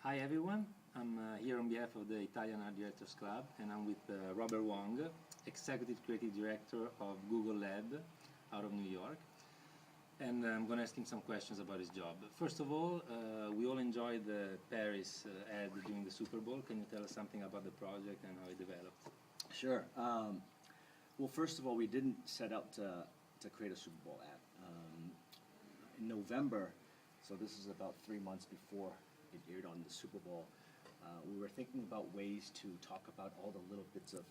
Hi everyone, I'm here on behalf of the Italian Art Directors Club, and I'm with Robert Wong, Executive Creative Director of Google Lab out of New York. And I'm going to ask him some questions about his job. First of all, we all enjoyed the Paris ad during the Super Bowl. Can you tell us something about the project and how it developed? Sure. Well, first of all, we didn't set out to create a Super Bowl ad. In November, so this is about 3 months before it aired on the Super Bowl, we were thinking about ways to talk about all the little bits of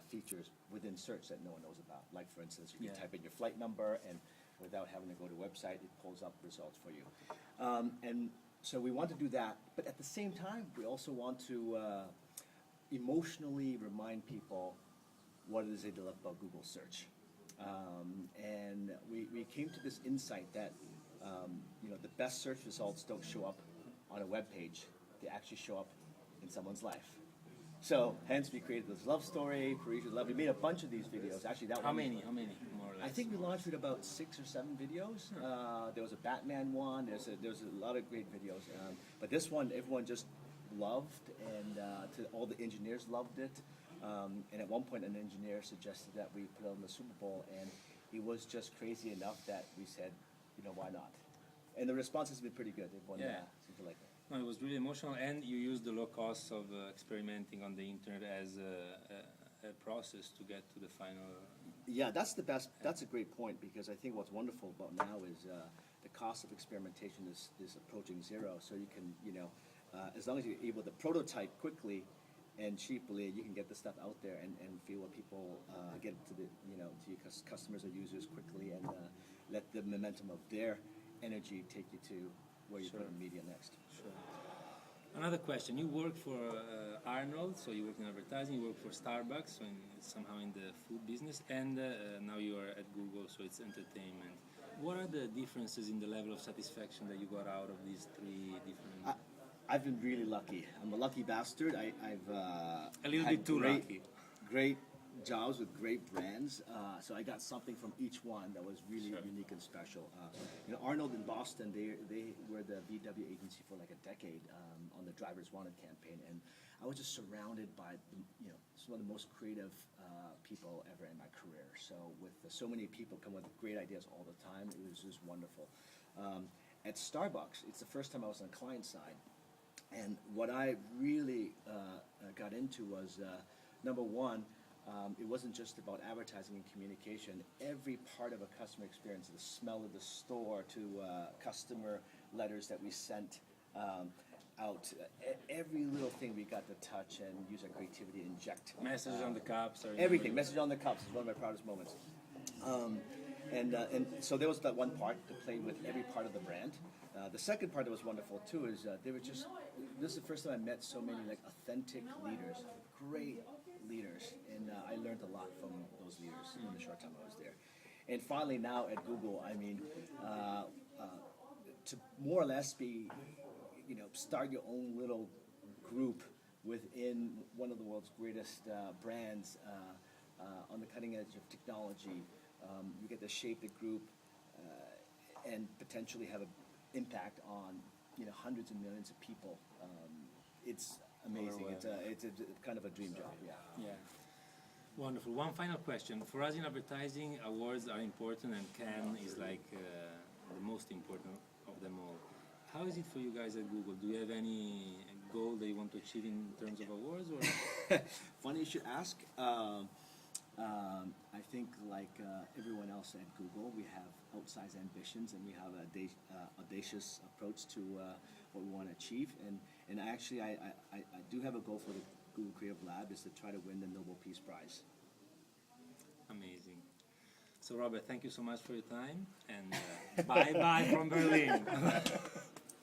features within search that no one knows about. Like, for instance, you can type in your flight number, and without having to go to a website, it pulls up results for you. And so we want to do that, but at the same time, we also want to emotionally remind people what it is they love about Google search. And we came to this insight that the best search results don't show up on a web page, they actually show up in someone's life. So hence we created this love story, Parisian love. We made a bunch of these videos. Actually, that How many, more or less? I think we launched with about 6 or 7 videos. There was a Batman one. There's a lot of great videos. But this one, everyone just loved, and all the engineers loved it. And at one point, an engineer suggested that we put it on the Super Bowl, and it was just crazy enough that we said, why not? And the response has been pretty good. Everyone seems to like it. No, it was really emotional, and you used the low cost of experimenting on the internet as a process to get to the final. Yeah, that's the best. That's a great point, because I think what's wonderful about now is the cost of experimentation is approaching zero. So you can, as long as you're able to prototype quickly and cheaply, you can get the stuff out there and feel what people get to to your customers or users quickly, and let the momentum of their energy take you to where you put in media next. Sure. Another question. You work for Arnold, so you work in advertising. You work for Starbucks, so somehow in the food business, and now you are at Google, so it's entertainment. What are the differences in the level of satisfaction that you got out of these three different? I've been really lucky. I'm a lucky bastard. I've a little bit too lucky. Great jobs with great brands. So I got something from each one that was really unique and special. Arnold in Boston, they were the VW agency for like a decade on the Drivers Wanted campaign, and I was just surrounded by some of the most creative people ever in my career. So with so many people come with great ideas all the time, it was just wonderful. At Starbucks, it's the first time I was on the client side, and what I really got into was number one. It wasn't just about advertising and communication. Every part of a customer experience, the smell of the store to customer letters that we sent out, every little thing we got to touch and use our creativity to inject. Messages on the cups. Everything. Message on the cups is one of my proudest moments. And so there was that one part to play with every part of the brand. The second part that was wonderful too is they were just. This is the first time I met so many authentic leaders, great leaders, and I learned a lot from those leaders in the short time I was there. And finally, now at Google, I mean, to more or less be, start your own little group within one of the world's greatest brands on the cutting edge of technology. You get to shape the group and potentially have an impact on hundreds of millions of people. It's amazing. It's a kind of a dream job. Yeah. Wonderful. One final question. For us in advertising, awards are important, and Cannes is like the most important of them all. How is it for you guys at Google? Do you have any goal that you want to achieve in terms of awards? Or? Funny you should ask. I think, like everyone else at Google, we have outsized ambitions, and we have an audacious approach to what we want to achieve. And actually, I do have a goal for the Google Creative Lab, is to try to win the Nobel Peace Prize. Amazing. So, Robert, thank you so much for your time, and bye-bye from Berlin.